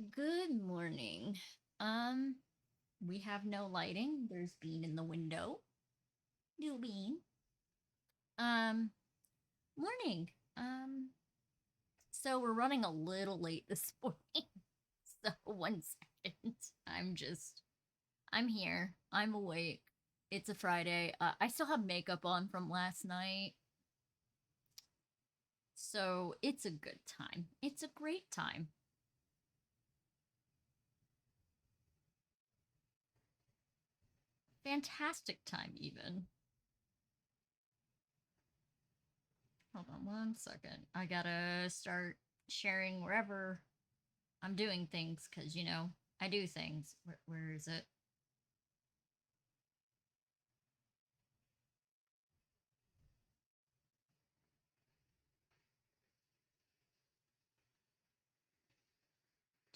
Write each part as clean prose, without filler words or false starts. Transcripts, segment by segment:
Good morning. We have no lighting. There's Bean in the window. New Bean. Um, Morning. Um, so we're running a little late this morning. So 1 second. I'm here. I'm awake. It's a Friday. I still have makeup on from last night. So it's a good time. It's a great time. Fantastic time, even. Hold on 1 second. I gotta start sharing wherever I'm doing things because, I do things. Where is it?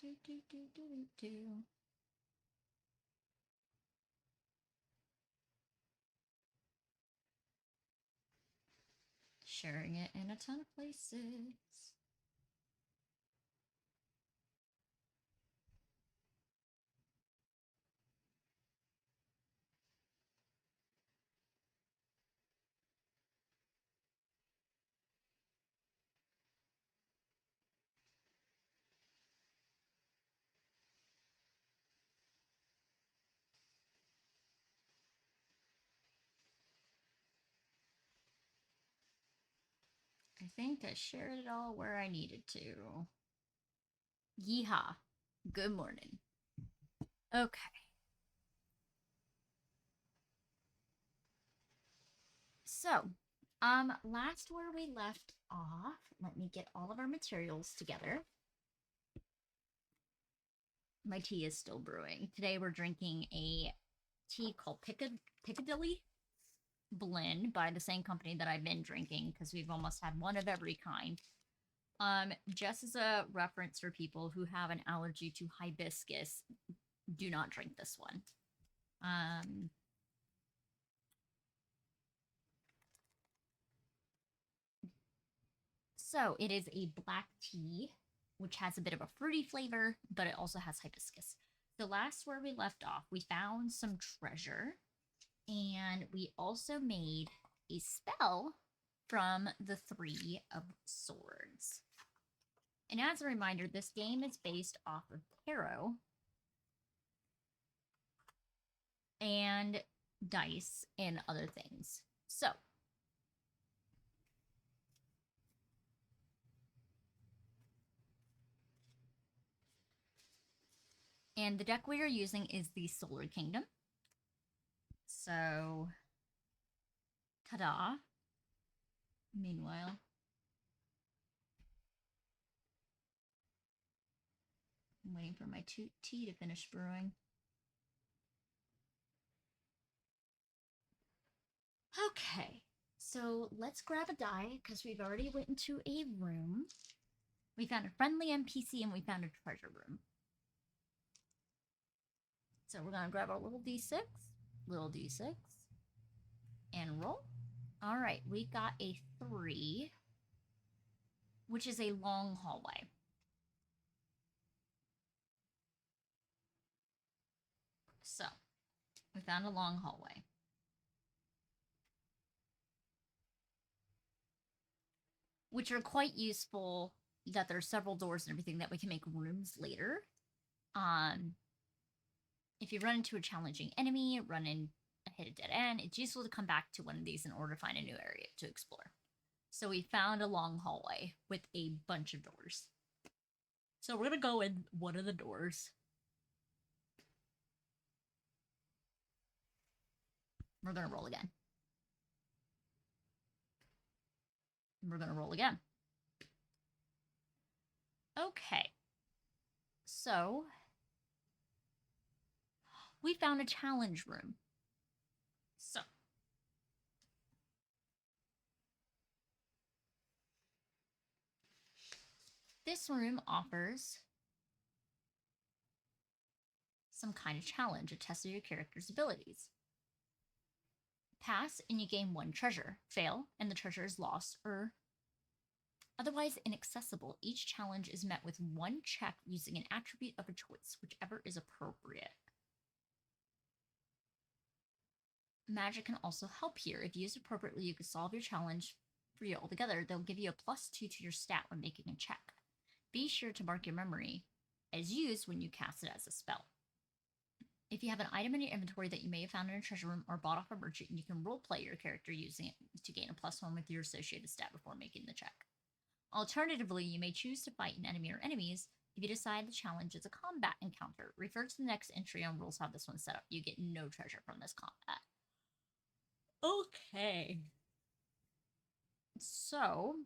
Do, do, do, do, do, do. Sharing it in a ton of places. I think I shared it all where I needed to. Yeehaw. Good morning. Okay. So, last where we left off, let me get all of our materials together. My tea is still brewing. Today we're drinking a tea called Piccadilly blend by the same company that I've been drinking because we've almost had one of every kind. Just as a reference for people who have an allergy to hibiscus, do not drink this one. So it is a black tea, which has a bit of a fruity flavor, but it also has hibiscus. The last where we left off, we found some treasure, and we also made a spell from the Three of Swords. And as a reminder, this game is based off of tarot and dice and other things. So, and the deck we are using is the Solar Kingdom. So, ta-da. Meanwhile, I'm waiting for my tea to finish brewing. Okay, so let's grab a die because we've already went into a room. We found a friendly NPC and we found a treasure room. So we're gonna grab our little d6, and roll. All right, we got a 3, which is a long hallway. So we found a long hallway. Which are quite useful that there's several doors and everything that we can make rooms later. If you run into a challenging enemy, hit a dead end, it's useful to come back to one of these in order to find a new area to explore. So we found a long hallway with a bunch of doors. So we're gonna go in one of the doors. We're gonna roll again. We're gonna roll again. Okay. So we found a challenge room. So this room offers some kind of challenge, a test of your character's abilities. Pass and you gain 1 treasure. Fail and the treasure is lost or Otherwise inaccessible, each challenge is met with one check using an attribute of a choice, whichever is appropriate. Magic can also help here. If used appropriately, you can solve your challenge for you altogether. They'll give you a +2 to your stat when making a check. Be sure to mark your memory as used when you cast it as a spell. If you have an item in your inventory that you may have found in a treasure room or bought off a merchant, you can roleplay your character using it to gain a +1 with your associated stat before making the check. Alternatively, you may choose to fight an enemy or enemies. If you decide the challenge is a combat encounter, refer to the next entry on rules how this one's set up. You get no treasure from this combat. Okay. So,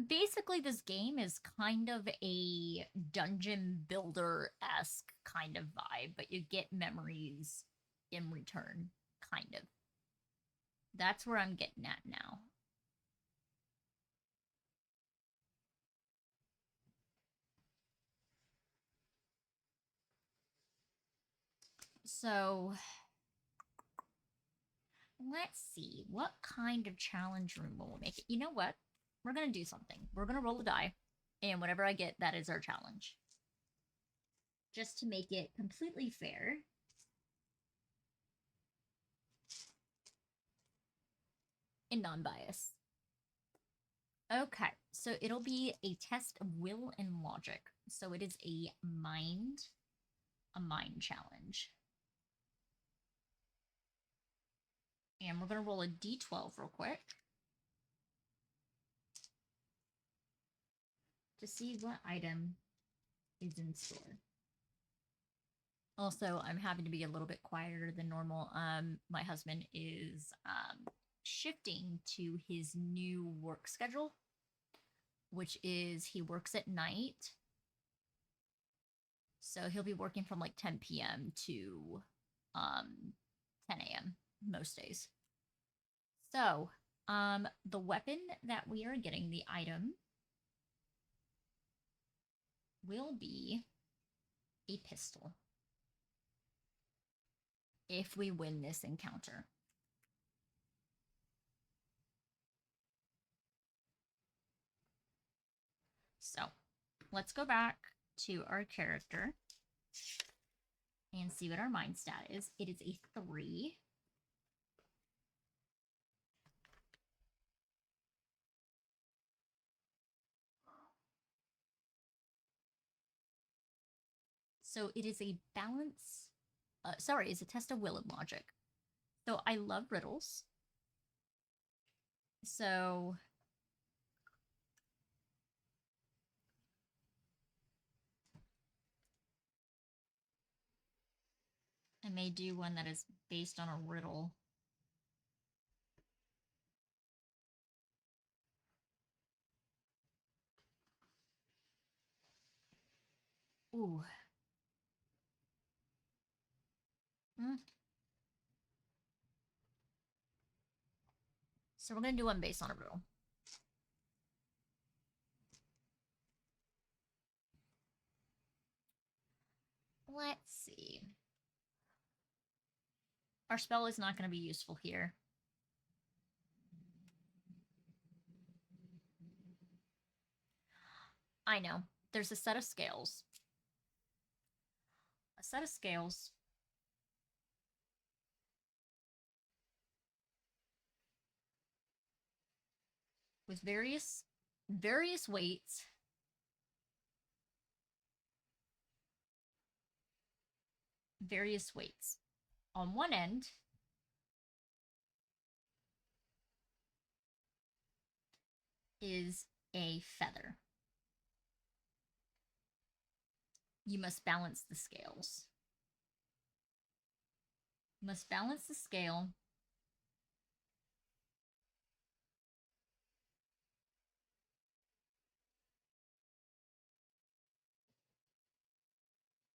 basically, this game is kind of a dungeon builder-esque kind of vibe, but you get memories in return, kind of. That's where I'm getting at now. So, let's see. What kind of challenge room will we make it? You know what? We're going to do something. We're going to roll a die, and whatever I get, that is our challenge. Just to make it completely fair. And non-biased. Okay, so it'll be a test of will and logic. So it is a mind challenge. And we're going to roll a d12 real quick to see what item is in store. Also, I'm having to be a little bit quieter than normal. My husband is shifting to his new work schedule, which is he works at night. So he'll be working from like 10 p.m. to 10 a.m. most days. So, the weapon that we are getting, the item, will be a pistol if we win this encounter. So, let's go back to our character and see what our mind stat is. It is a 3. So it is a balance. It's a test of will and logic. So I love riddles. So I may do one that is based on a riddle. Ooh. So we're going to do one based on a riddle. Let's see. Our spell is not going to be useful here. I know. There's a set of scales. A set of scales with various weights. Various weights. On one end is a feather. You must balance the scales. You must balance the scale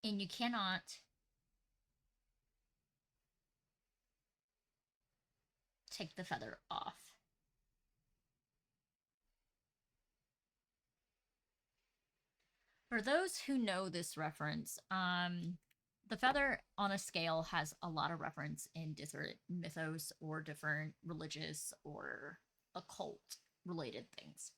and you cannot take the feather off. For those who know this reference, the feather on a scale has a lot of reference in different mythos or different religious or occult related things.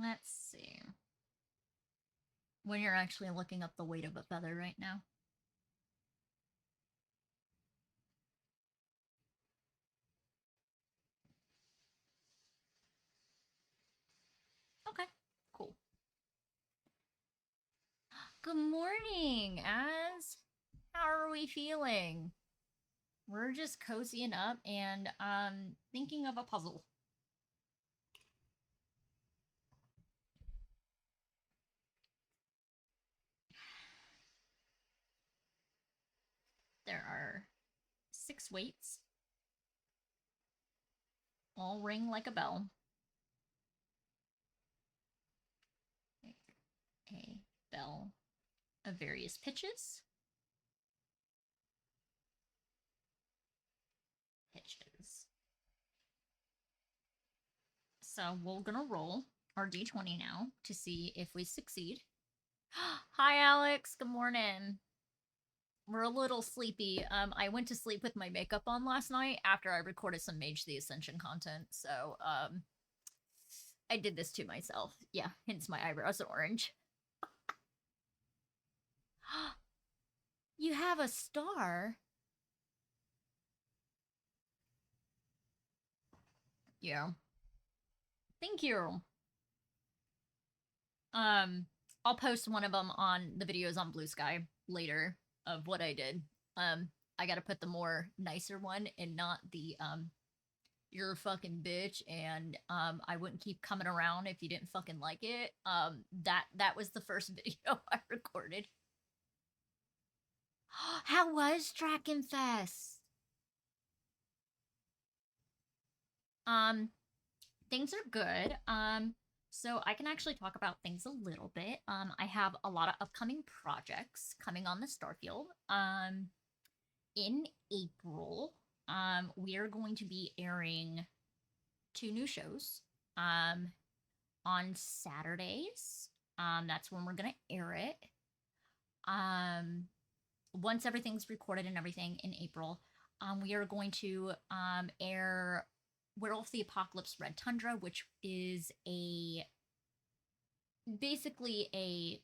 Let's see. When you're actually looking up the weight of a feather right now. Okay, cool. Good morning, Az. How are we feeling? We're just cozying up and thinking of a puzzle. There are 6 weights, all ring like a bell. Like a bell of various pitches. So we're gonna roll our d20 now to see if we succeed. Hi, Alex. Good morning. We're a little sleepy. I went to sleep with my makeup on last night after I recorded some Mage the Ascension content, so I did this to myself. Yeah, hence my eyebrows orange. You have a star? Yeah. Thank you. I'll post one of them on the videos on Blue Sky later of what I did. I gotta put the more nicer one and not the you're a fucking bitch and I wouldn't keep coming around if you didn't fucking like it. That was the first video I recorded. How was Drakenfest? Things are good. So I can actually talk about things a little bit. I have a lot of upcoming projects coming on the Starfield. In April, we are going to be airing 2 new shows. On Saturdays. That's when we're gonna air it. Once everything's recorded and everything in April, we are going to air Werewolf the Apocalypse Red Tundra, which is basically a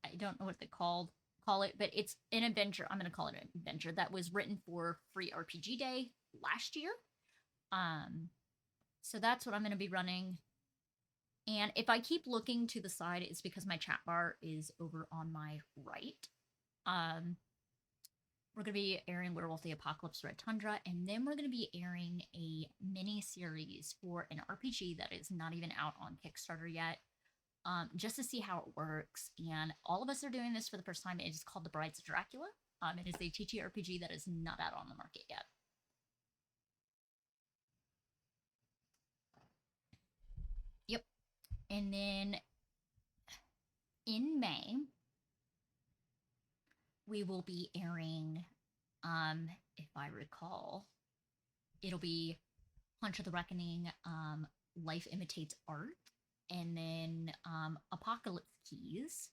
I don't know what they call it, but it's an adventure. I'm gonna call it an adventure that was written for Free RPG Day last year. So that's what I'm gonna be running. And if I keep looking to the side, it's because my chat bar is over on my right. We're going to be airing Werewolf the Apocalypse Red Tundra, and then we're going to be airing a mini series for an RPG that is not even out on Kickstarter yet, just to see how it works. And all of us are doing this for the first time. It is called The Brides of Dracula. It is a TTRPG that is not out on the market yet. Yep. And then in May, we will be airing, if I recall, it'll be Punch of the Reckoning, Life Imitates Art, and then Apocalypse Keys.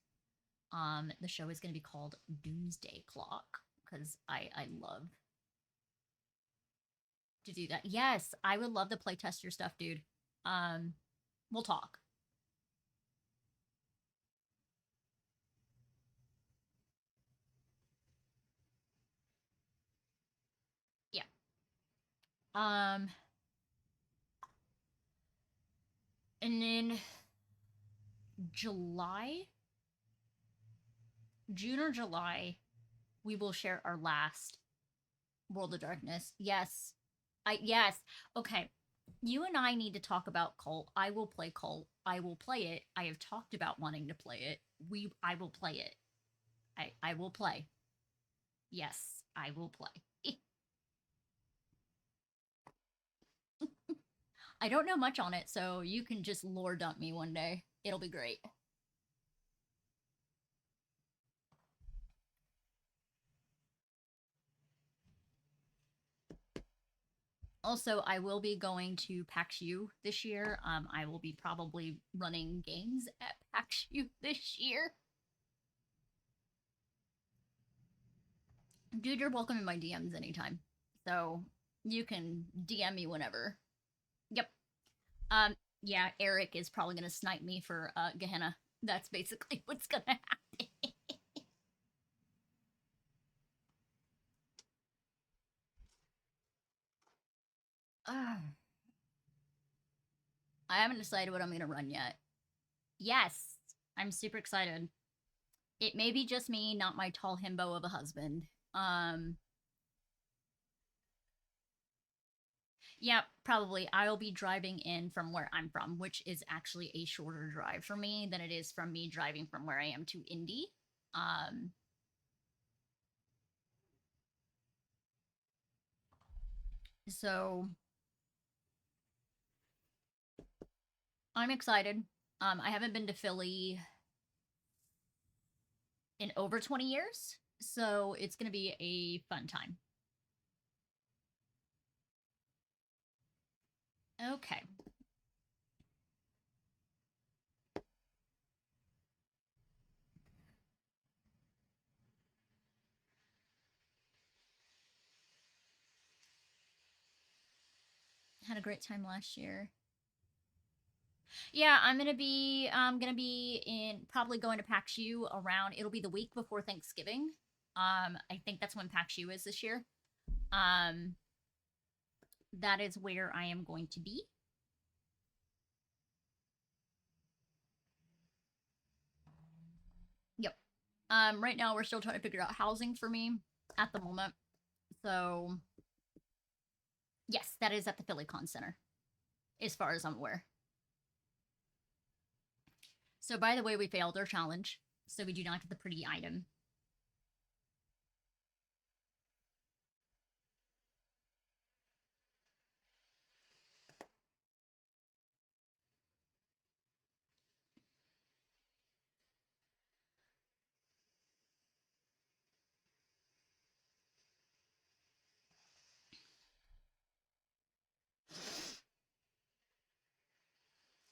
The show is going to be called Doomsday Clock because I love to do that. Yes, I would love to play test your stuff, dude. We'll talk. Yeah. And then June or July, we will share our last World of Darkness. Yes. Yes. Okay. You and I need to talk about Cult. I will play Cult. I will play it. I have talked about wanting to play it. I will play it. I will play. Yes, I will play. I don't know much on it, so you can just lore dump me one day. It'll be great. Also, I will be going to PAX U this year. I will be probably running games at PAX U this year. Dude, you're welcome in my DMs anytime. So you can DM me whenever. Yep. Yeah, Eric is probably gonna snipe me for Gehenna. That's basically what's gonna happen. I haven't decided what I'm gonna run yet. Yes, I'm super excited. It may be just me, not my tall himbo of a husband. Um, yeah, probably. I'll be driving in from where I'm from, which is actually a shorter drive for me than it is from me driving from where I am to Indy. Um, so I'm excited. I haven't been to Philly in over 20 years, so it's going to be a fun time. Okay. Had a great time last year. Yeah, I'm gonna be in probably going to PAX U around it'll be the week before Thanksgiving. I think that's when PAX U is this year. Um that is where I am going to be. Yep. Right now we're still trying to figure out housing for me at the moment. So yes, that is at the PhillyCon Center, as far as I'm aware. So by the way, we failed our challenge, so we do not get the pretty item.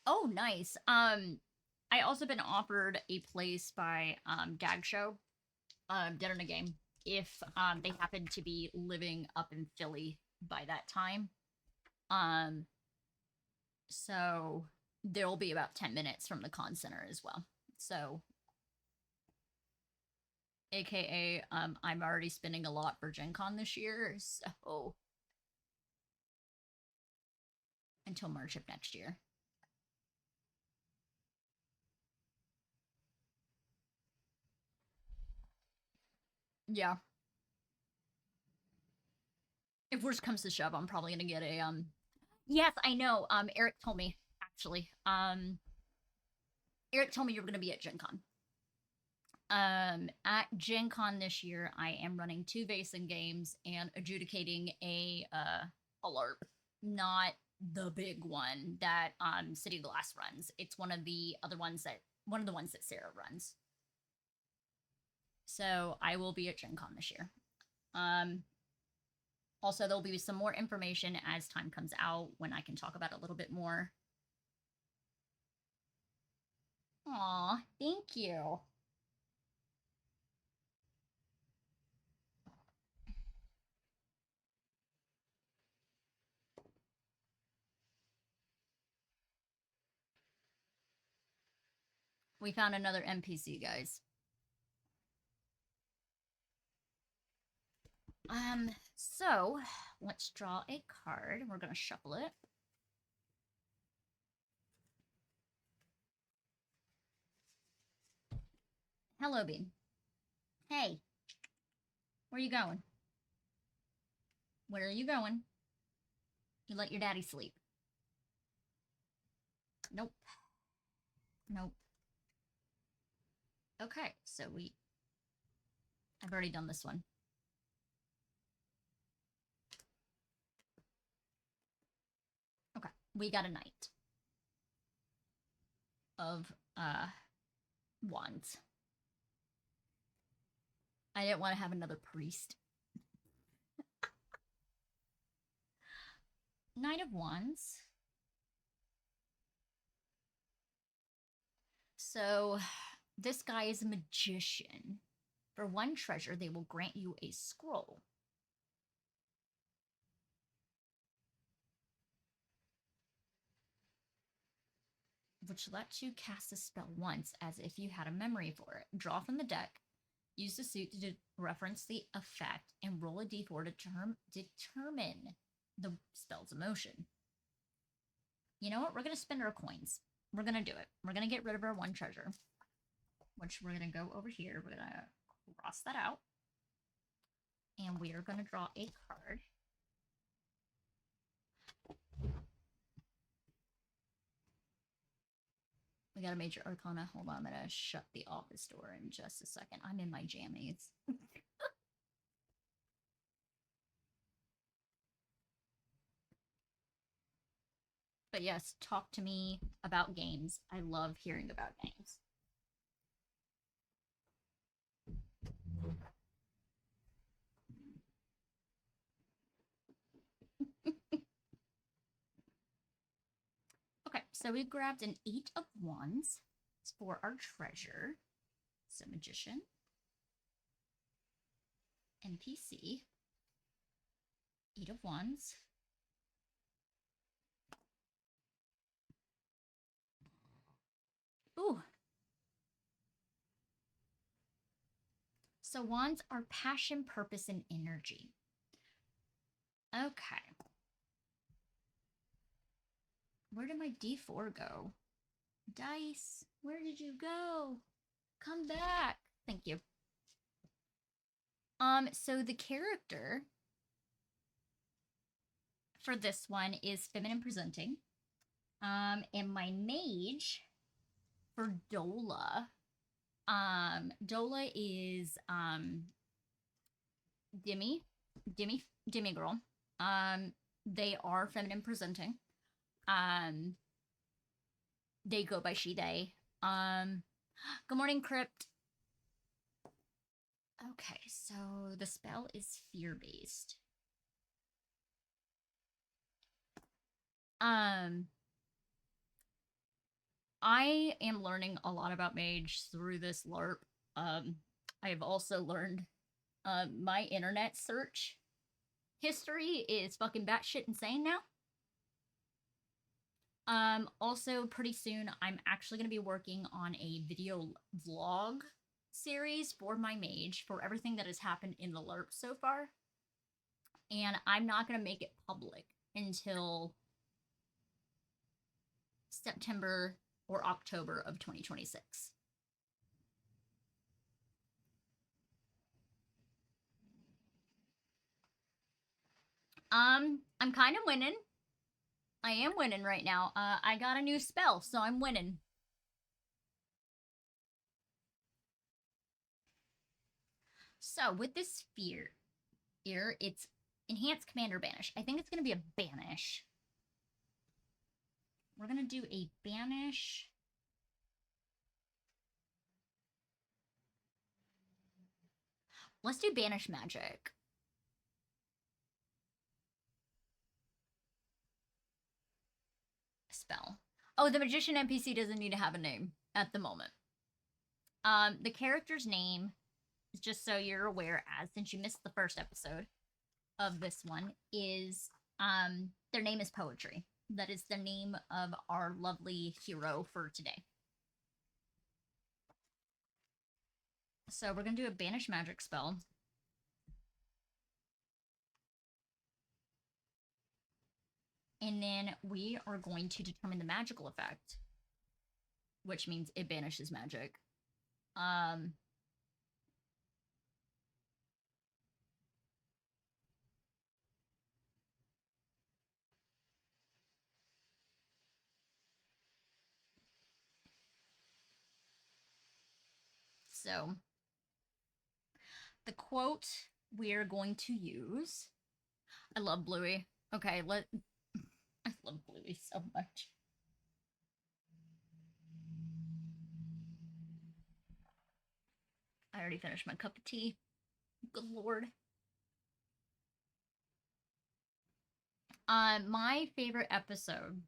Oh, nice. I also been offered a place by Dag Show, Dead in a Game, if they happen to be living up in Philly by that time. Um, so there'll be about 10 minutes from the con center as well. So, aka, I'm already spending a lot for Gen Con this year, so until March of next year. Yeah. If worst comes to shove, I'm probably gonna get a Yes, I know. Eric told me actually. Eric told me you were gonna be at Gen Con. At Gen Con this year, I am running two Vason games and adjudicating a LARP, not the big one that City Glass runs. It's one of the ones that Sarah runs. So I will be at Gen Con this year. Um, Also, there'll be some more information as time comes out when I can talk about it a little bit more. Aw, thank you. We found another NPC, guys. So let's draw a card. We're gonna shuffle it. Hello, Bean. Hey, where you going? Where are you going? You let your daddy sleep. Nope. Nope. Okay, so I've already done this one. Okay, we got a knight of wands. I didn't want to have another priest. Knight of Wands. So, this guy is a magician. For one treasure, they will grant you a scroll. which lets you cast a spell once as if you had a memory for it. Draw from the deck, use the suit to reference the effect, and roll a d4 to determine the spell's emotion. You know what? We're going to spend our coins. We're going to do it. We're going to get rid of our one treasure, which we're going to go over here. We're going to cross that out. And we are going to draw a card. We got a major arcana. Hold on, I'm going to shut the office door in just a second. I'm in my jammies. But yes, talk to me about games. I love hearing about games. Okay, so we grabbed an 8 of Wands for our treasure. So Magician, NPC, 8 of Wands. Ooh. So wands are passion, purpose, and energy. Okay. Where did my D4 go? Dice, where did you go? Come back. Thank you. So the character for this one is feminine presenting. And my mage for Dola, Dola is Demi girl. They are feminine presenting. They go by she, they. Good morning, Crypt. Okay, so the spell is fear-based. I am learning a lot about mage through this LARP. I've also learned my internet search history is fucking batshit insane now. Also, pretty soon, I'm actually going to be working on a video vlog series for my mage for everything that has happened in the LARP so far. And I'm not going to make it public until September or October of 2026. I'm kind of winning. I am winning right now. I got a new spell, so I'm winning. So with this fear here, it's enhanced commander banish. I think it's going to be a banish. We're going to do a banish. Let's do banish magic. Spell. Oh, the magician NPC doesn't need to have a name at the moment. The character's name, just so you're aware, as since you missed the first episode of this one, is their name is Poetry. That is the name of our lovely hero for today. So we're gonna do a banish magic spell. And then we are going to determine the magical effect, which means it banishes magic. So the quote we're going to use, I love Bluey. Okay, I love Bluey so much. I already finished my cup of tea. Good lord. My favorite episode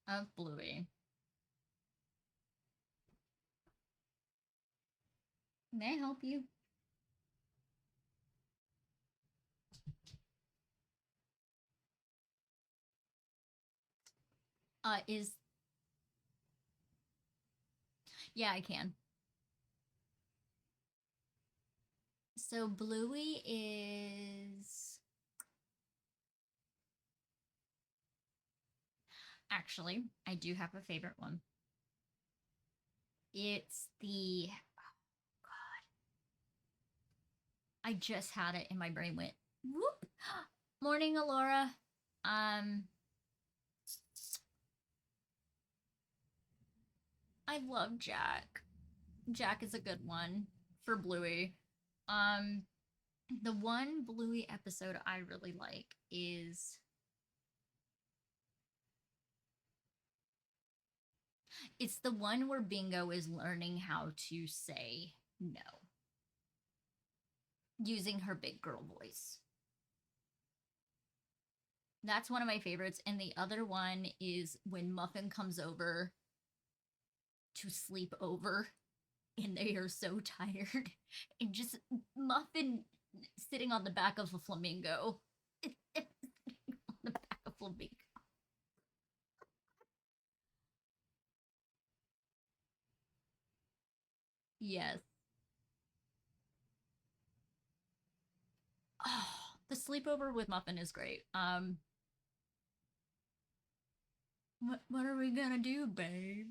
of Bluey. May I help you? Is yeah, I can. So Bluey is actually I do have a favorite one. It's the I just had it and my brain went whoop. Morning, Alora. Um, I love Jack. Jack is a good one for Bluey. Um, the one Bluey episode I really like is it's the one where Bingo is learning how to say no using her big girl voice. That's one of my favorites. And the other one is when Muffin comes over to sleep over and they are so tired. And just Muffin sitting on the back of a flamingo. On the back of a flamingo. Yes. Oh, the sleepover with Muffin is great. What are we gonna do, babe?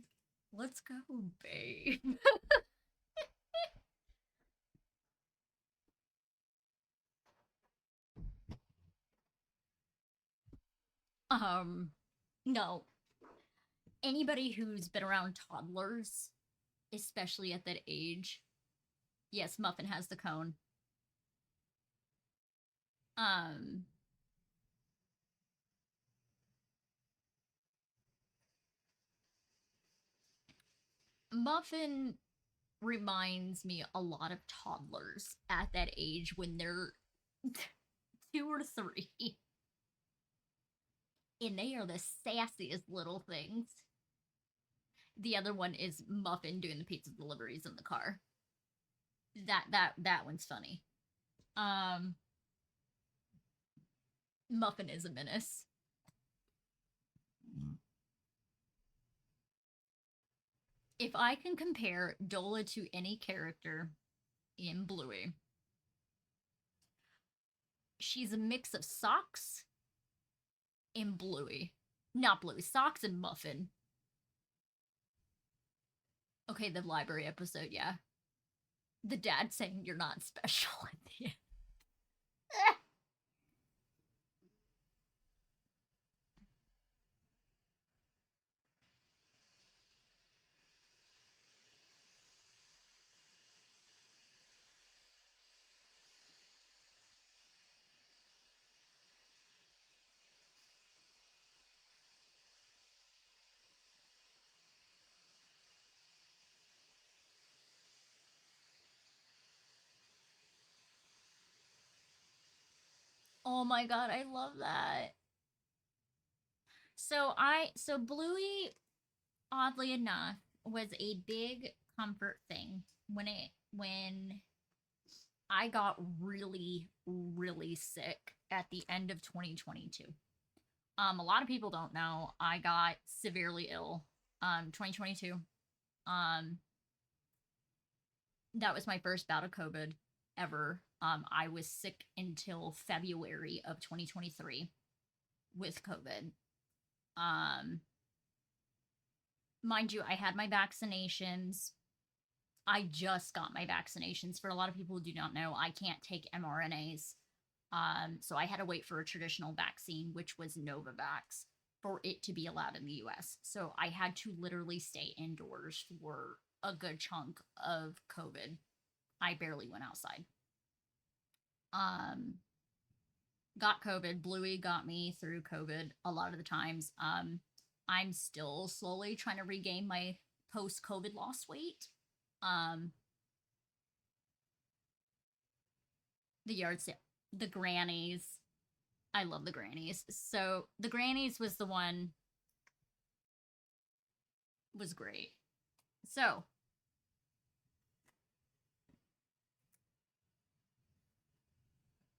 Let's go, babe. um, no. Anybody who's been around toddlers, especially at that age, yes, Muffin has the cone. Um, Muffin reminds me a lot of toddlers at that age when they're 2 or 3. And they are the sassiest little things. The other one is Muffin doing the pizza deliveries in the car. That one's funny. Um Muffin is a menace. If I can compare Dola to any character in Bluey, she's a mix of Socks and Bluey. Not Bluey, Socks and Muffin. Okay, the library episode, yeah. The dad saying you're not special at the end. Oh my god, I love that. So Bluey, oddly enough, was a big comfort thing when I got really, really sick at the end of 2022. A lot of people don't know I got severely ill. 2022. Um, that was my first bout of COVID ever. I was sick until February of 2023 with COVID. Um, mind you, I had my vaccinations. I just got my vaccinations. For a lot of people who do not know, I can't take mRNAs. So I had to wait for a traditional vaccine, which was Novavax, for it to be allowed in the US. So I had to literally stay indoors for a good chunk of COVID. I barely went outside. Um, got COVID. Bluey got me through COVID a lot of the times. I'm still slowly trying to regain my post COVID lost weight. Um, the yard sale, the grannies. I love the grannies. So the grannies was the one was great. So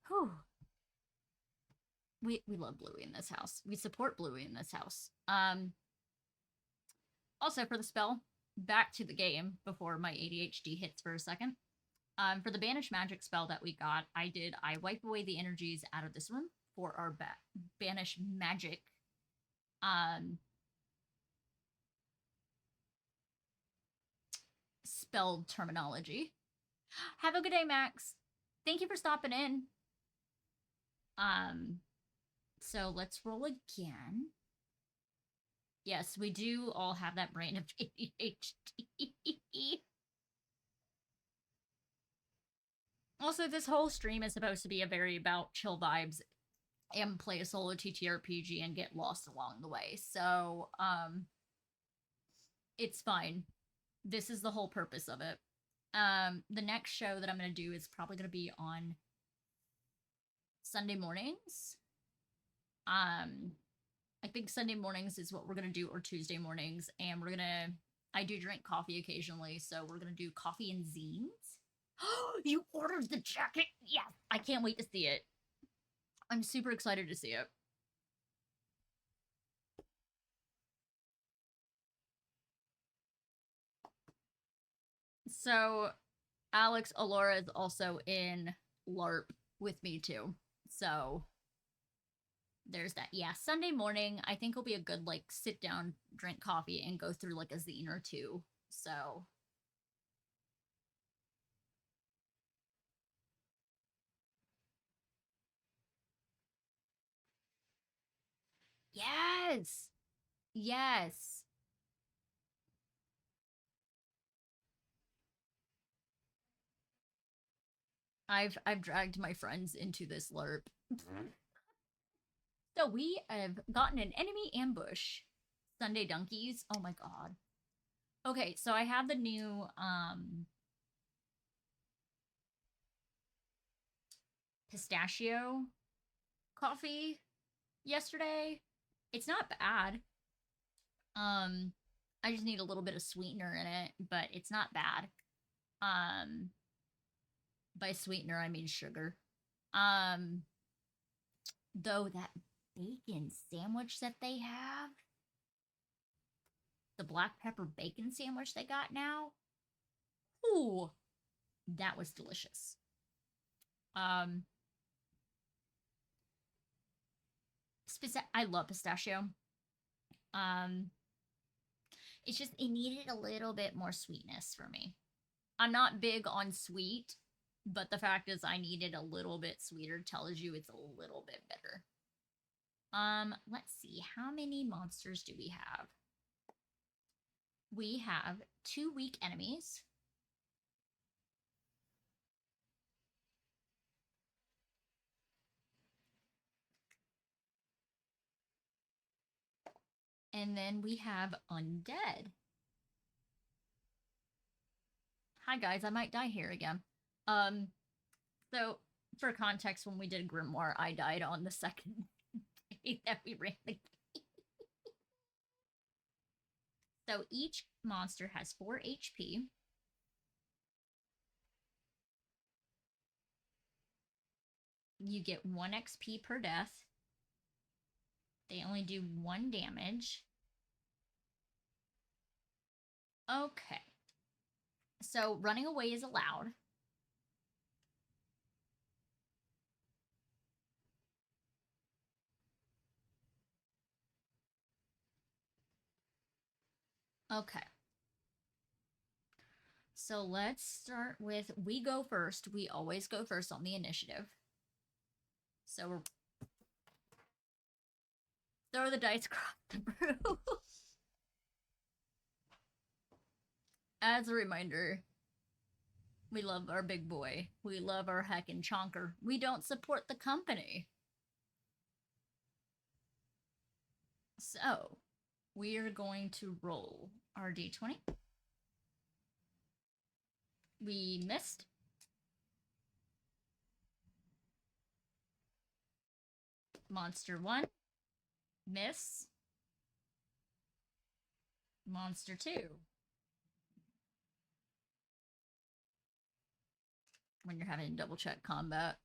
whew, we love Bluey in this house. We support Bluey in this house. Also, for the spell, back to the game before my ADHD hits for a second. For the Banish Magic spell that we got, I wipe away the energies out of this room for our Banish Magic um, spell terminology. Have a good day, Max. Thank you for stopping in. So let's roll again. Yes, we do all have that brain of ADHD. Also, this whole stream is supposed to be a very about chill vibes and play a solo TTRPG and get lost along the way. So, it's fine. This is the whole purpose of it. The next show that I'm going to do is probably going to be on Sunday mornings. I think Sunday mornings is what we're going to do, or Tuesday mornings. And I do drink coffee occasionally, so we're going to do coffee and zines. You ordered the jacket? Yes! I can't wait to see it. I'm super excited to see it. So, Alex Alora is also in LARP with me too. So, there's that. Yeah, Sunday morning, I think will be a good, like, sit down, drink coffee, and go through, like, a zine or two. So. Yes! Yes! I've dragged my friends into this LARP. So we have gotten an enemy ambush. Sunday donkeys. Oh my god. Okay, so I have the new pistachio coffee yesterday. It's not bad. I just need a little bit of sweetener in it, but it's not bad. By sweetener I mean sugar. Though that bacon sandwich that they have, the black pepper bacon sandwich they got now, ooh, that was delicious. I love pistachio. It's just, it needed a little bit more sweetness for me. I'm not big on sweet, but the fact is I needed a little bit sweeter tells you it's a little bit better. Let's see. How many monsters do we have? We have 2 weak enemies. And then we have undead. Hi guys, I might die here again. So for context, when we did Grimoire, I died on the second day that we ran the game. So each monster has 4 HP. You get 1 XP per death. They only do 1 damage. Okay. So running away is allowed. Okay. So let's start with, we go first. We always go first on the initiative. So we're throw the dice across the room. As a reminder, we love our big boy. We love our heckin' chonker. We don't support the company. So, we are going to roll our d20. We missed. Monster 1. Miss. Monster 2. When you're having double check combat.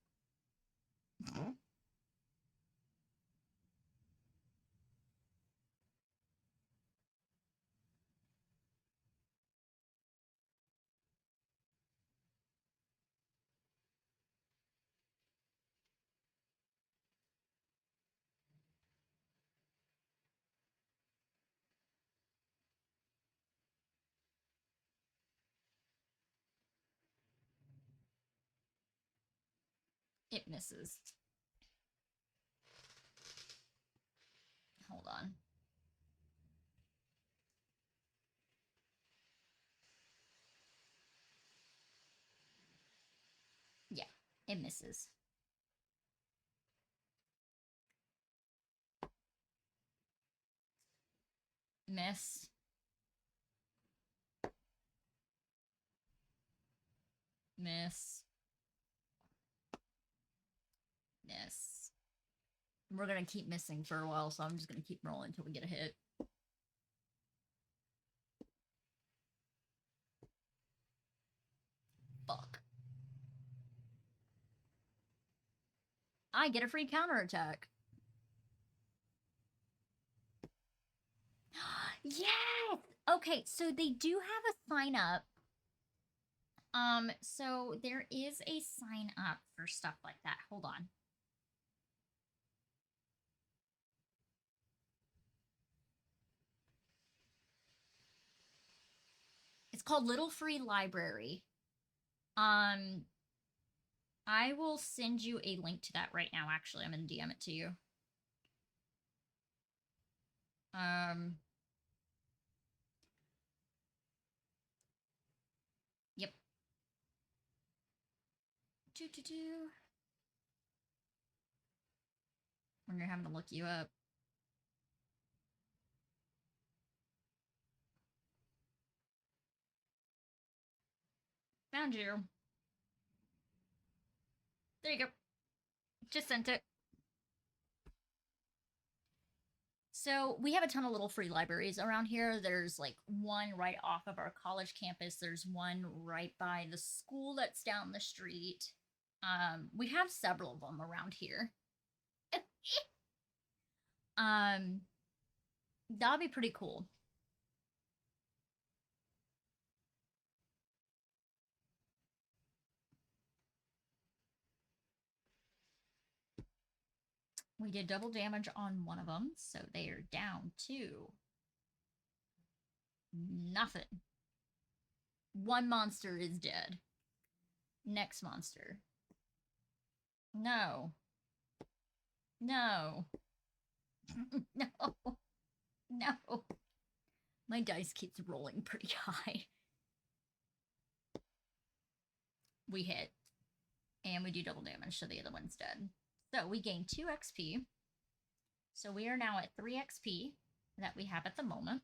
It misses. Hold on. Yeah, it misses. Miss. Miss. Miss. We're gonna keep missing for a while, so I'm just gonna keep rolling until we get a hit. Fuck. I get a free counterattack. Yes! Okay, so they do have a sign up. So there is a sign up for stuff like that. Hold on. It's called Little Free Library. I will send you a link to that right now, actually. I'm gonna DM it to you. Yep. When you're having to look you up. Found you. There you go. Just sent it. So we have a ton of little free libraries around here. There's like one right off of our college campus. There's one right by the school that's down the street. We have several of them around here. That'd be pretty cool. We did double damage on one of them, so they are down to nothing. One monster is dead. Next monster. No. No. No. No. My dice keeps rolling pretty high. We hit. And we do double damage, so the other one's dead. So we gain 2 XP. So we are now at 3 XP that we have at the moment.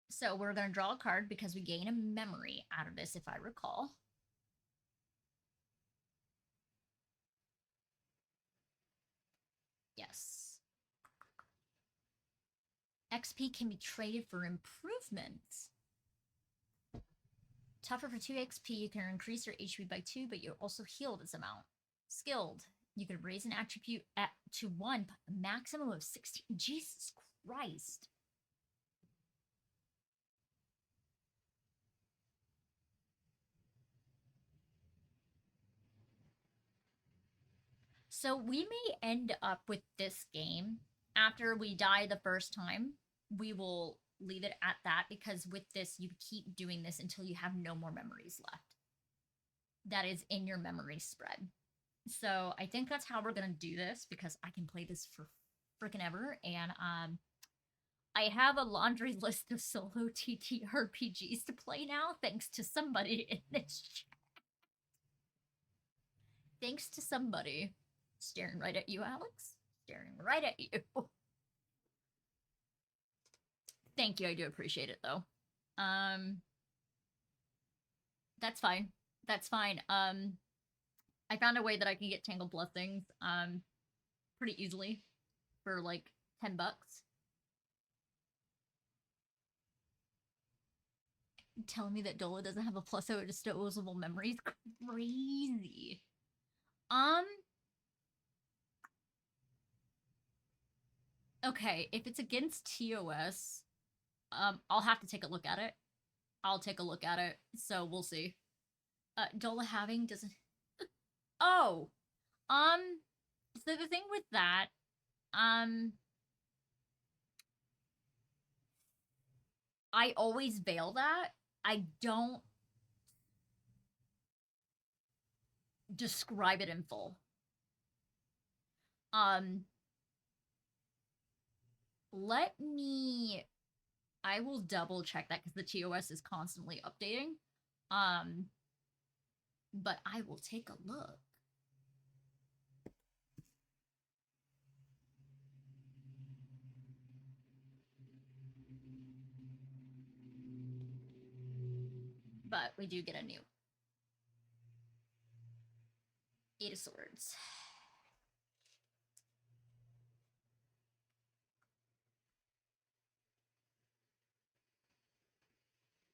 So we're going to draw a card because we gain a memory out of this, if I recall. Yes. XP can be traded for improvements. Tougher for 2 XP, you can increase your HP by 2, but you're also healed this amount. Skilled, you can raise an attribute to 1, maximum of 16. Jesus Christ. So we may end up with this game after we die the first time. We will leave it at that because with this, you keep doing this until you have no more memories left. That is in your memory spread. So I think that's how we're gonna do this because I can play this for freaking ever. And I have a laundry list of solo TTRPGs to play now, thanks to somebody in this chat. Thanks to somebody. Staring right at you, Alex. Staring right at you. Thank you, I do appreciate it though. That's fine. That's fine. I found a way that I can get Tangled Blessings pretty easily for like $10. Telling me that Dola doesn't have a plus O disposable memory is crazy. Okay, if it's against TOS, I'll have to take a look at it. I'll take a look at it, so we'll see. Dola having doesn't. Oh, so the thing with that, I always bail that. I don't. describe it in full. Um, I will double check that because the TOS is constantly updating. But I will take a look. But we do get a new Eight of Swords.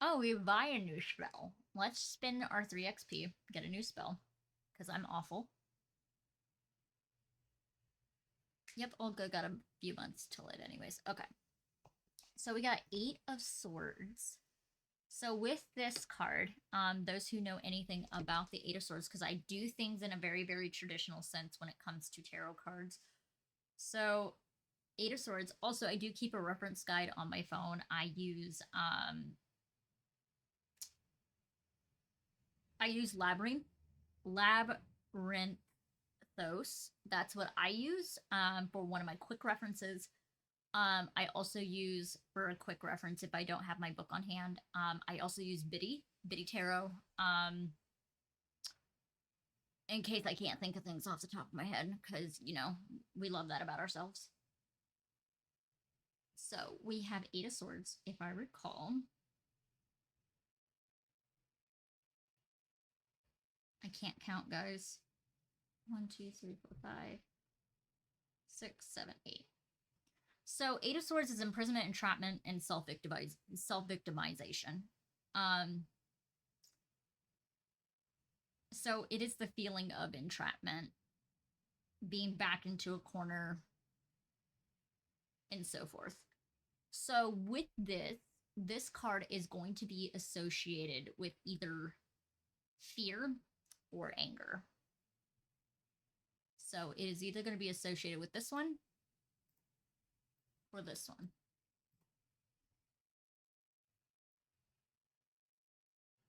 Oh, we buy a new spell. Let's spin our 3 XP, get a new spell, because I'm awful. Yep, all good. Got a few months till it anyways. Okay. So we got 8 of Swords. So with this card, those who know anything about the Eight of Swords, because I do things in a very, very traditional sense when it comes to tarot cards. So Eight of Swords. Also, I do keep a reference guide on my phone. I use Labyrinthos. That's what I use for one of my quick references. I also use, for a quick reference, if I don't have my book on hand, I also use Biddy Tarot, in case I can't think of things off the top of my head, because, you know, we love that about ourselves. So we have 8 of Swords, if I recall. I can't count, guys. 1, 2, 3, 4, 5, 6, 7, 8. So 8 of Swords is imprisonment, entrapment, and self-victimization. So it is the feeling of entrapment, being backed into a corner, and so forth. So with this card is going to be associated with either fear or anger. So it is either going to be associated with this one or this one.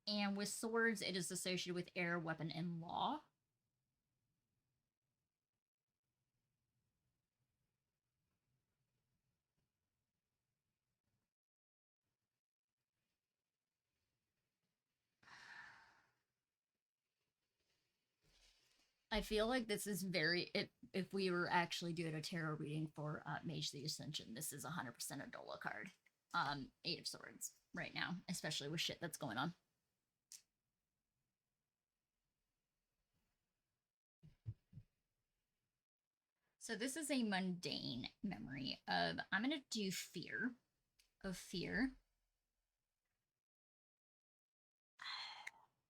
And with swords, it is associated with air, weapon, and law. I feel like this is very, if we were actually doing a tarot reading for Mage the Ascension, this is 100% a Dola card. 8 of Swords right now, especially with shit that's going on. So this is a mundane memory of, I'm going to do fear, of fear.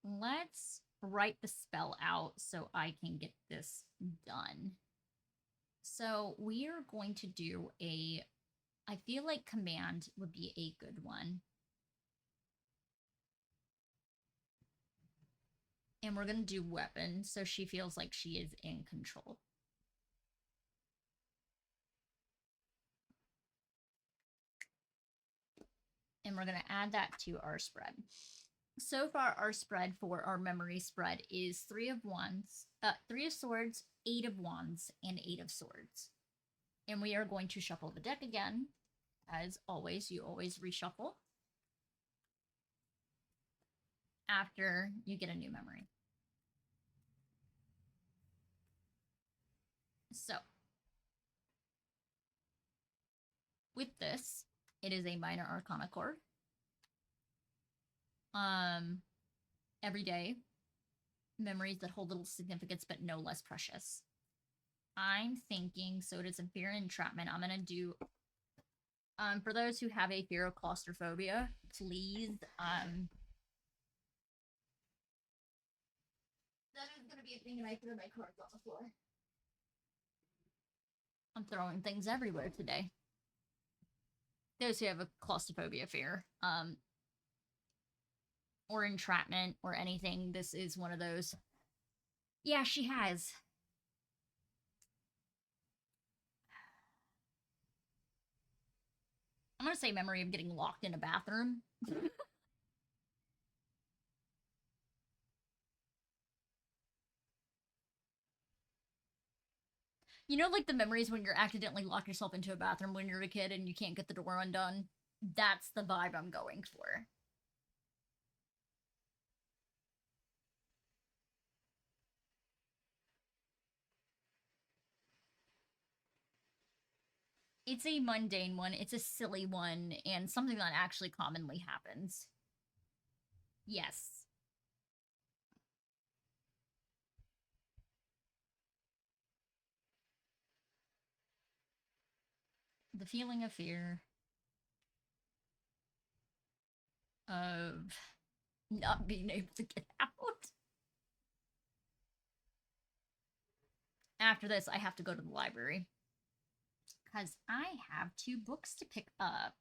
Let's write the spell out so I can get this done. So we are going to do I feel like command would be a good one. And we're going to do weapon so she feels like she is in control. And we're going to add that to our spread. So far, our spread for our memory spread is 3 of Swords, 8 of Wands, and 8 of Swords. And we are going to shuffle the deck again. As always, you always reshuffle after you get a new memory. So, with this, it is a minor arcana card. Every day, memories that hold little significance but no less precious. I'm thinking, so it is a fear and entrapment. I'm gonna do, for those who have a fear of claustrophobia, please, that is gonna be a thing, and I threw my cards on the floor. I'm throwing things everywhere today. Those who have a claustrophobia fear, or entrapment or anything, this is one of those. Yeah, she has. I'm gonna say memory of getting locked in a bathroom. You know, like the memories when you're accidentally locked yourself into a bathroom when you're a kid and you can't get the door undone? That's the vibe I'm going for. It's a mundane one, it's a silly one, and something that actually commonly happens. Yes. The feeling of fear of not being able to get out. After this, I have to go to the library because I have 2 books to pick up.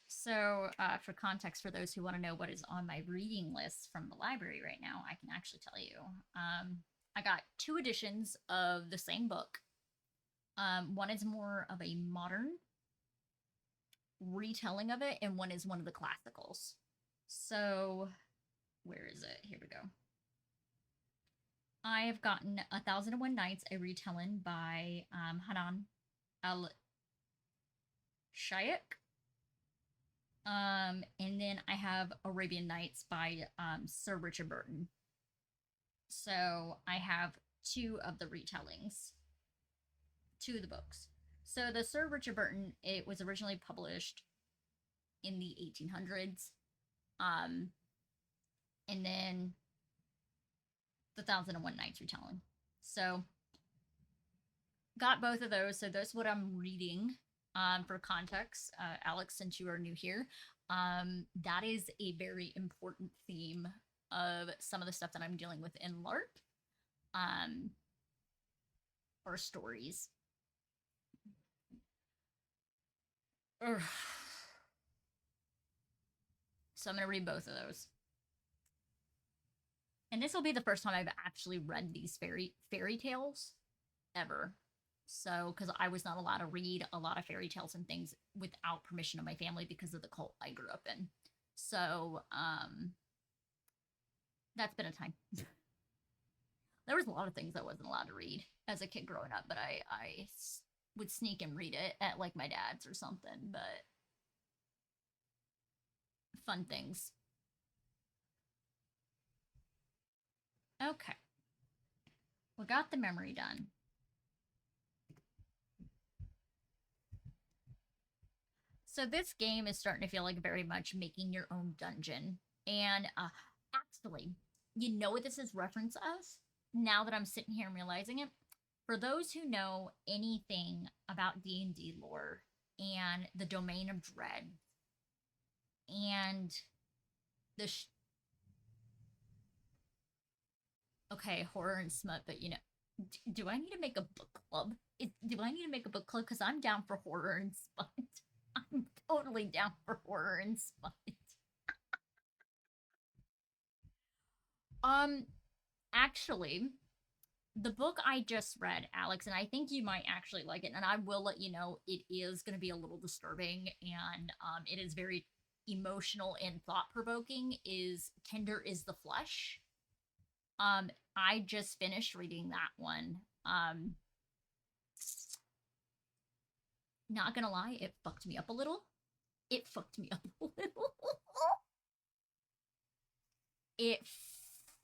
So, for context, for those who want to know what is on my reading list from the library right now, I can actually tell you. I got 2 editions of the same book. One is more of a modern retelling of it, and one is one of the classicals. So, where is it? Here we go. I have gotten 1001 Nights, a retelling by Hanan Al Shaykh. And then I have Arabian Nights by Sir Richard Burton. So I have 2 of the retellings, 2 of the books. So the Sir Richard Burton, it was originally published in the 1800s. Um, and then the 1001 Nights retelling. So got both of those. So that's what I'm reading. For context, Alex, since you are new here, that is a very important theme of some of the stuff that I'm dealing with in LARP, or stories. Ugh. So I'm going to read both of those. And this will be the first time I've actually read these fairy tales ever. So, because I was not allowed to read a lot of fairy tales and things without permission of my family because of the cult I grew up in. So, that's been a time. There was a lot of things I wasn't allowed to read as a kid growing up, but I would sneak and read it at like my dad's or something. But fun things. Okay, we got the memory done. So this game is starting to feel like very much making your own dungeon. And actually, you know what this is reference as? Now that I'm sitting here and realizing it, for those who know anything about D&D lore and the domain of dread and the okay, horror and smut, but you know, do I need to make a book club? Do I need to make a book club? Because I'm down for horror and smut. I'm totally down for horror and smut. Um, actually, the book I just read, Alex, and I think you might actually like it, and I will let you know it is going to be a little disturbing and it is very emotional and thought provoking. Is Tender is the Flesh. I just finished reading that one. Not gonna lie, it fucked me up a little. It fucked me up a little. It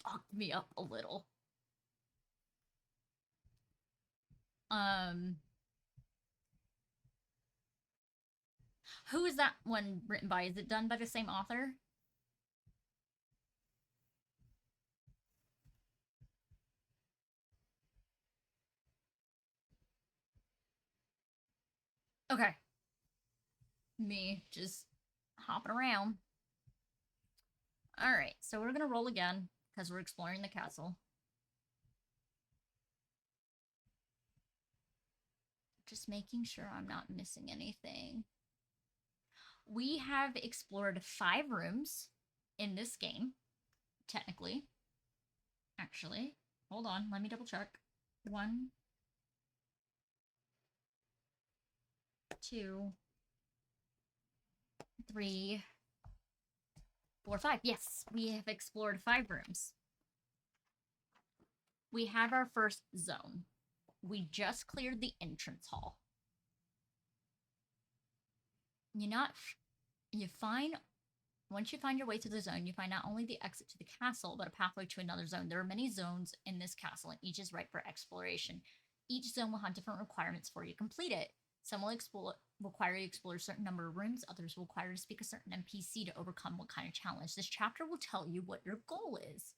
fucked me up a little. Um, who is that one written by? Is it done by the same author? Okay, me just hopping around. All right, so we're gonna roll again because we're exploring the castle. Just making sure I'm not missing anything. We have explored 5 rooms in this game, technically. Actually, hold on, let me double check. 1, 2, 3, Or 5. Yes, we have explored 5 rooms. We have our first zone. We just cleared the entrance hall. Once you find your way to the zone, you find not only the exit to the castle, but a pathway to another zone. There are many zones in this castle, and each is ripe for exploration. Each zone will have different requirements for you to complete it. Some will require you to explore a certain number of rooms, others will require you to speak a certain NPC to overcome what kind of challenge. This chapter will tell you what your goal is.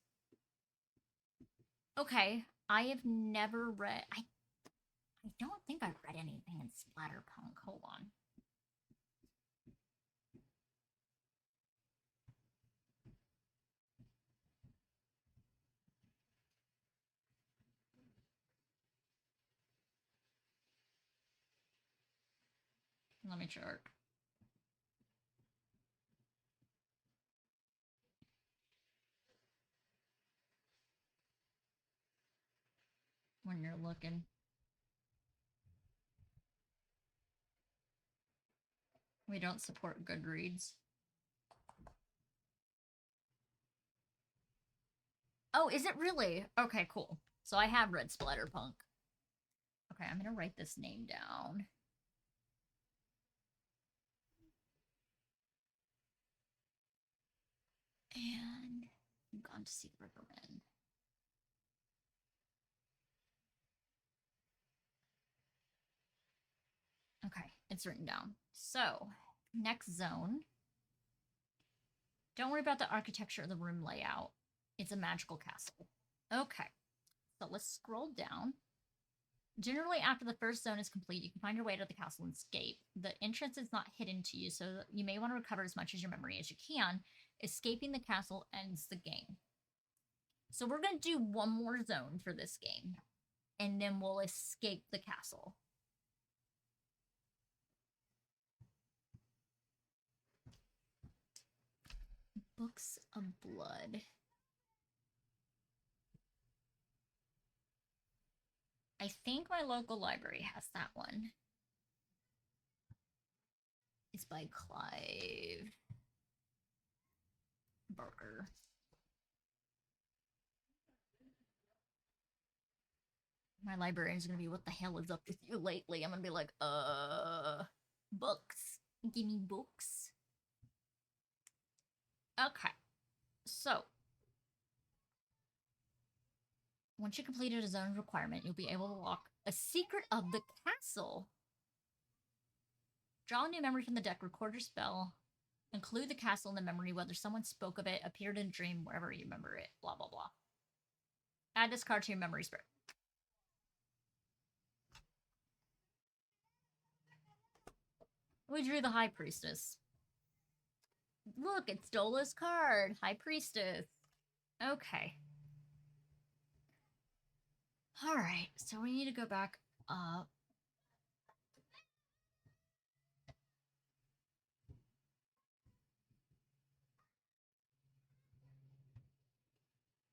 Okay, I have never read... I don't think I've read anything in Splatterpunk. Hold on. Let me check. When you're looking. We don't support Goodreads. Oh, is it really? Okay, cool. So I have read Splatterpunk. Okay, I'm gonna write this name down. And I'm gone to see Riverman. Okay, it's written down. So, next zone. Don't worry about the architecture of the room layout. It's a magical castle. Okay, so let's scroll down. Generally, after the first zone is complete, you can find your way to the castle and escape. The entrance is not hidden to you, so you may want to recover as much of your memory as you can. Escaping the castle ends the game. So we're going to do one more zone for this game, and then we'll escape the castle. Books of Blood. I think my local library has that one. It's by Clive Barker. My librarian's gonna be, what the hell is up with you lately? I'm gonna be like, books. Give me books. Okay. So, once you completed a zone requirement, you'll be able to unlock a secret of the castle. Draw a new memory from the deck, record your spell, include the castle in the memory, whether someone spoke of it, appeared in a dream, wherever you remember it, blah, blah, blah. Add this card to your memory spread. We drew the High Priestess. Look, it's Dola's card. High Priestess. Okay. Alright, so we need to go back up.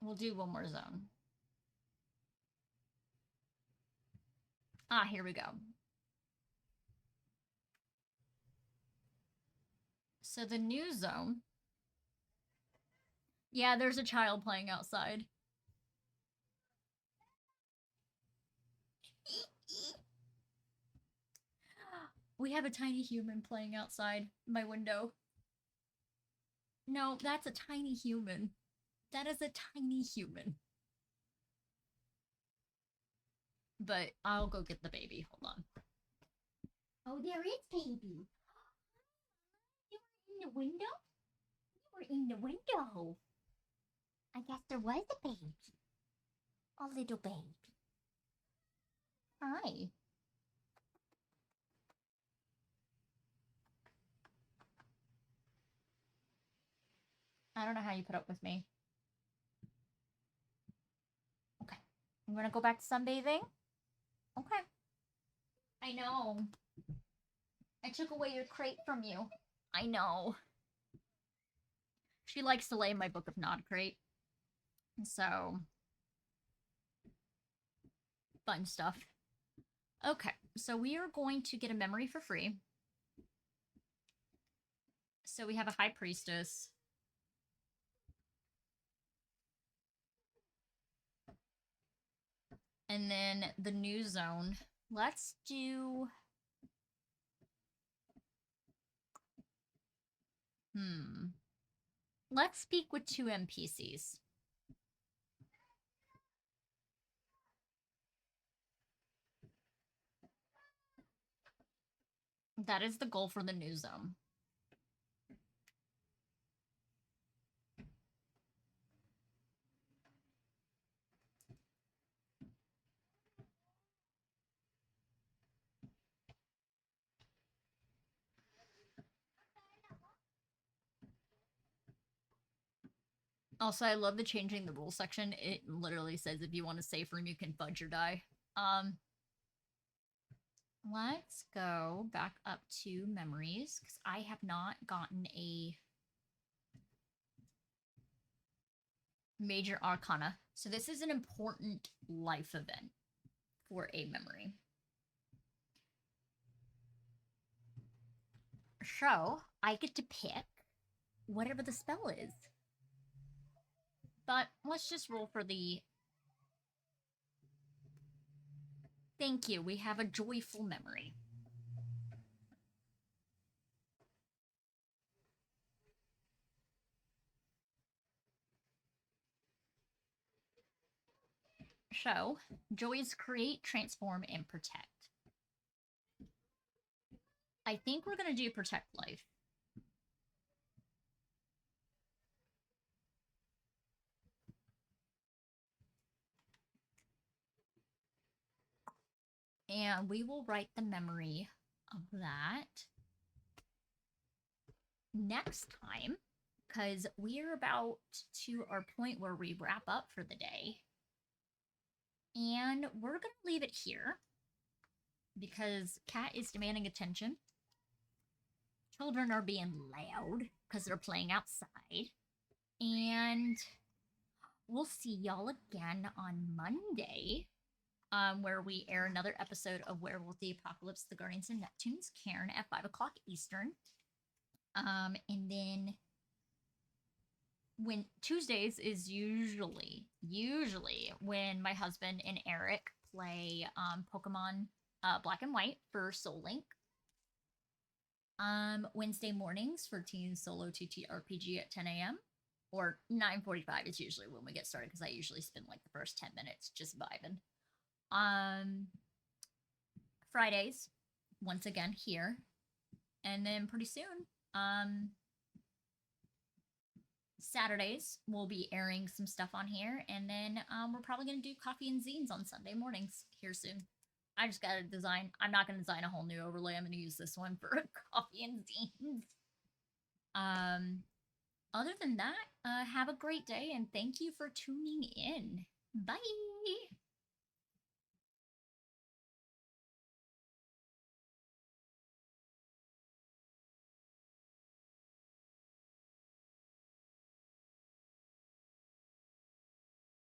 We'll do one more zone. Ah, here we go. So the new zone... Yeah, there's a child playing outside. We have a tiny human playing outside my window. No, that's a tiny human. That is a tiny human. But I'll go get the baby. Hold on. Oh, there is baby. You were in the window? You were in the window. I guess there was a baby. A little baby. Hi. I don't know how you put up with me. Okay. I'm gonna go back to sunbathing. Okay. I know. I took away your crate from you. I know. She likes to lay in my Book of Nod crate. So... fun stuff. Okay, so we are going to get a memory for free. So we have a High Priestess. And then the new zone. Let's do... Let's speak with 2 NPCs. That is the goal for the new zone. Also, I love the changing the rules section. It literally says if you want to save room, you can fudge or die. Let's go back up to memories, because I have not gotten a major arcana. So this is an important life event for a memory. So I get to pick whatever the spell is. But let's just roll for the... Thank you. We have a joyful memory. So, joys create, transform, and protect. I think we're going to do protect life. And we will write the memory of that next time, because we're about to our point where we wrap up for the day. And we're going to leave it here because Cat is demanding attention. Children are being loud because they're playing outside. And we'll see y'all again on Monday, where we air another episode of Werewolf the Apocalypse, The Guardians of Neptune's Cairn at 5 o'clock Eastern. And then when Tuesdays is usually when my husband and Eric play Pokemon Black and White for Soul Link. Wednesday mornings for Teen Solo TTRPG at 10 a.m. or 9:45 is usually when we get started, because I usually spend like the first 10 minutes just vibing. Fridays, once again here, and then pretty soon, Saturdays we'll be airing some stuff on here, and then we're probably gonna do coffee and zines on Sunday mornings here soon. I just gotta design. I'm not gonna design a whole new overlay. I'm gonna use this one for coffee and zines. Other than that, have a great day, and thank you for tuning in. Bye!